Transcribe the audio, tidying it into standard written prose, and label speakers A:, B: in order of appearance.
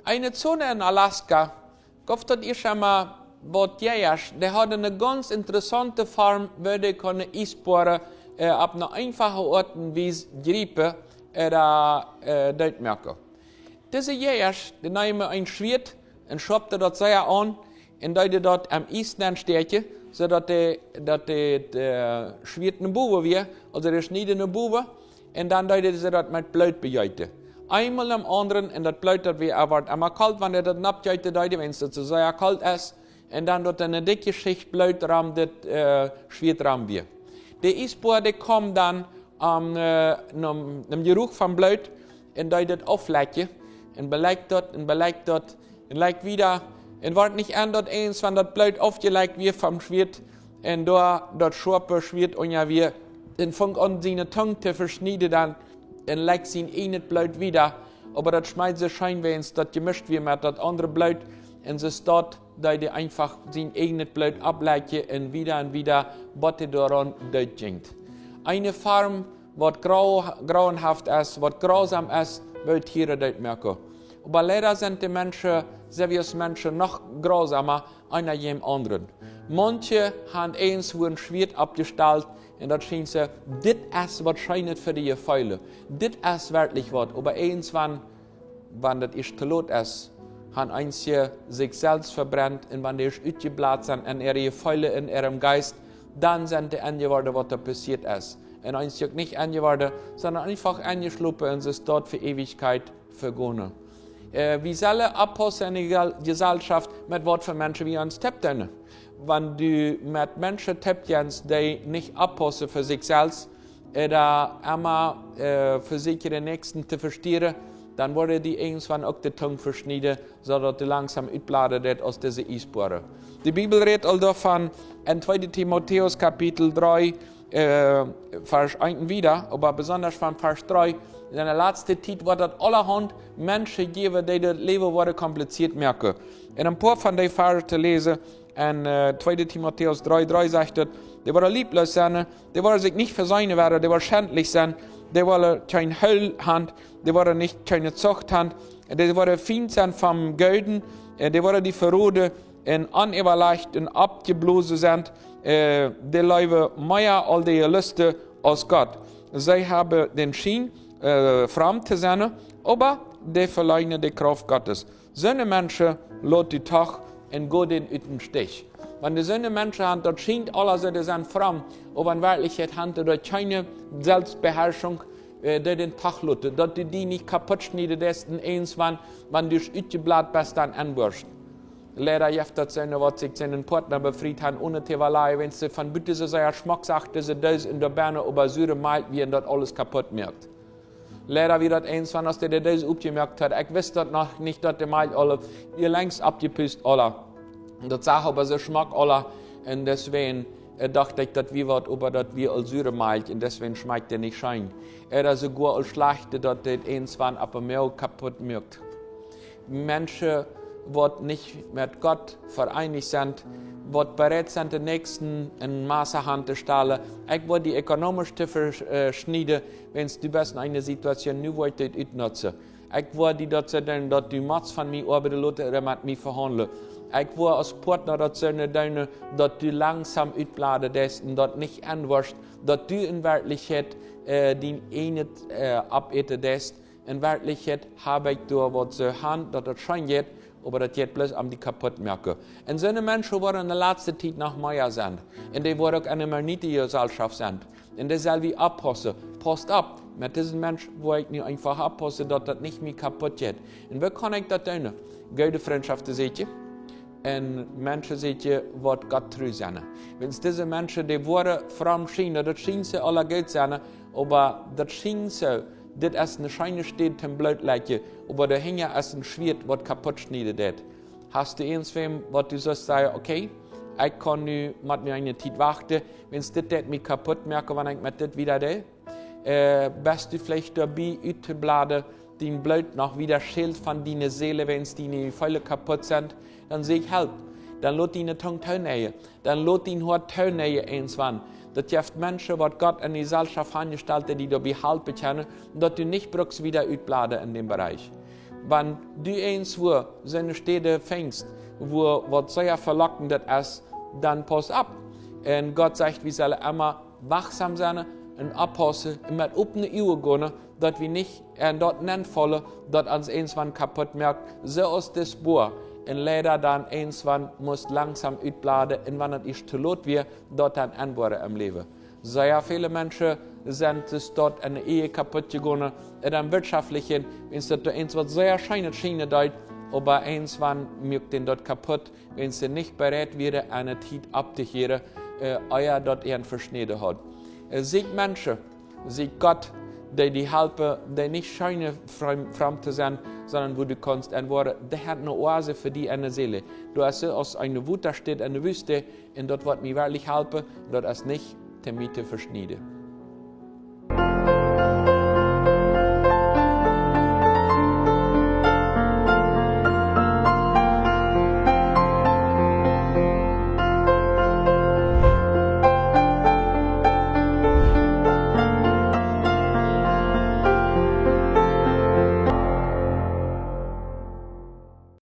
A: Eine Zone in Alaska, gofft dat ihr schon mal, wat jägers, der hat eine ganz interessante Farm, würde können Eisbohrer, ab einer einfachen Orten wie Griepe, dort merken. Diese Jägers, die nehmen ein Schwert und schraubten das sehr an und deuten dort am Eis stärken, sodass der Schwert eine Bube wird, also der schneidende Bube, und dann deuten sie das mit Blut bejeiten. Einmal am anderen, und das Blut wird aber immer kalt, wenn er das abjeiten deuten, wenn es so sehr kalt ist, und dann dort eine dicke Schicht Blut das Schwertraum wird. Der Eisbohrer, der kommt dann am Geruch vom Blut und das auflecken und belegt dort und legt wieder und wird nicht an dort eins, wenn das Blut aufgelegt wird vom Schwert und da das scharpe Schwert und ja wir und fängt an seine Tongue zu verschneiden dann und legt sein eigenes Blut wieder, aber das schmeißt sich scheinwegs, das gemischt wird mit das andere Blut und es ist dort, da die einfach sein eigenes Blut ablecken und wieder Botte daran durchgängt. Eine Farm, was grauenhaft ist, was grausam ist, wird Tiere dort merken. Aber leider sind die Menschen, seriöse Menschen, noch grausamer einer jedem anderen. Manche haben eins, wo ein Schwert abgestellt und das scheint sie, das ist wahrscheinlich für die Gefäule. Das ist wirklich was. Aber eins, wenn das ist zu laut ist, haben einige sich selbst verbrennt und wenn die ausgebläht sind in ihre Gefäule, in ihrem Geist, dann sind die angeworden, was da passiert ist. Und einzig nicht angeworden, sondern einfach eingeschlupen und es ist dort für Ewigkeit vergangen. Wie soll Apostel in der Gesellschaft mit Wort für Menschen wie uns tappt? Wenn du mit Menschen tappt, die nicht Apostel für sich selbst, oder immer für sich den Nächsten zu verstehen, dann wurde die irgendwann auch die Tongue verschneiden, sodass die langsam ausbladet aus dieser Eisbohrer. Die Bibel redet all davon in 2. Timotheus Kapitel 3, Vers 1 wieder, aber besonders von Vers 3, in der letzten Zeit wird es allerhand Menschen geben, die das Leben kompliziert merken. In ein paar von den Versen zu lesen, in 2. Timotheus 3 sagt es, die wollen lieblos sein, die wollen sich nicht versäumen werden, die wollen schändlich sein, die wollen keine Hölle haben, die wollen nicht keine Zucht haben, die wollen Feind sein vom Gölden, die wollen die Verrode und unüberlegt und abgeblasen sind, die leben mehr all die Lüste als Gott. Sie haben den Schein, fremd zu sein, aber die verleugnen die Kraft Gottes. So eine Menschen lässt die Tag und geht in den Stich. Wenn die so eine Menschen haben, das scheint alles, die sind fremd, aber in Wirklichkeit haben die keine Selbstbeherrschung, die den Tag lässt, dass die nicht kaputt schneiden, das eins, wenn du ausgebläht bist, dann anwirst. Leider jeft das seine, was sich seinen Partner befriedet haben, ohne Tevalei, wenn sie von bitte so sehr schmacksacht, dass sie das in der Birne über Säure malt, wie das alles kaputt merkt. Leider wird das eins, wenn der das aufgemerkt hat, ich wusste das noch nicht, dass der malt alle, ihr längst abgepüst alle. Und das sagt aber so Schmack alle, und deswegen dachte ich, dass wir was über das wir als Säure malt, und deswegen schmeckt der nicht schein. Oder sogar als Schlechte, dass das eins, wenn aber mehr kaputt merkt. Menschen, die nicht mit Gott vereinigt sind, die bereit sind, den Nächsten in Maße Hand zu stellen. Ich will die ökonomisch zu verschneiden, wenn du bist in einer Situation nicht ausnutzen. Ich will die dazu tun, dass du Mats von mir arbeiten oder mit mir verhandeln. Ich will als Partner dazu tun, dass du langsam ausbladest und das nicht anwirst, dass du in Wirklichkeit den einen abätest. In Wirklichkeit habe ich da was zu haben, dass das schon geht, aber das geht bloß am die kaputt merken. Und so eine Menschen waren in der letzten Zeit noch mehr sind. Und die waren auch eine manitische Gesellschaft sind. Und das soll wie abpassen. Passt ab. Mit diesen Menschen, wo ich nicht einfach abpassen, dass das nicht mehr kaputt geht. Und wie kann ich das tun? Gute Freundschaften seht ihr. Und Menschen seht ihr, was Gott treu sind. Wenn es diese Menschen, die waren fremd schienen, das schien sie alle gut sein, aber das schien so, das ist eine scheine steht zum Blut lecken, aber da hängt ja ein Schwert, was kaputt schneidet det. Hast du irgendwem, was du sollst sagen, okay, ich kann nicht mit mir eine Zeit warten, wenn es das mich kaputt merke, wenn ich mit das wieder da, bist du vielleicht dabei, auszubladen, dein Blut noch wieder schild von deiner Seele, wenn es deine Fälle kaputt sind, dann sehe ich halt, dann lässt deine Tongue tönen, dann lässt dein Hort tönen irgendwann. Das gibt Menschen, die Gott in die Gesellschaft angestellt hat, die da behalten können, und dass du nicht brauchst wieder ausbladen in dem Bereich. wenn du eins wo seine Städte fängst, wo was sehr verlockend ist, dann pass ab. Und Gott sagt, wir sollen immer wachsam sein und abpassen und mit offenen Augen gehen, dass wir nicht dort fallen, dass uns irgendwann kaputt merkt. So ist das Buch. Und leider dann irgendwann muss langsam ausbladen und wenn es zu laut wird, dort dann Antworten im Leben. Sehr viele Menschen sind es dort in der Ehe kaputt gegangen, in dem Wirtschaftlichen, wenn es dort irgendwas sehr Scheine dort, aber irgendwann merkt den dort kaputt, wenn sie nicht bereit wäre, eine Zeit abzuhören, euer dort ihren Verschnitte hat. Sieht Menschen, sieht Gott, die helfen, die nicht scheine fremd zu sein, sondern wo du kannst antworten, der hat eine Oase für die in der Seele. Du hast aus einer Wut, da steht in der Wüste, und dort wird mir wirklich helfen, dort ist nicht der Miete verschnieden.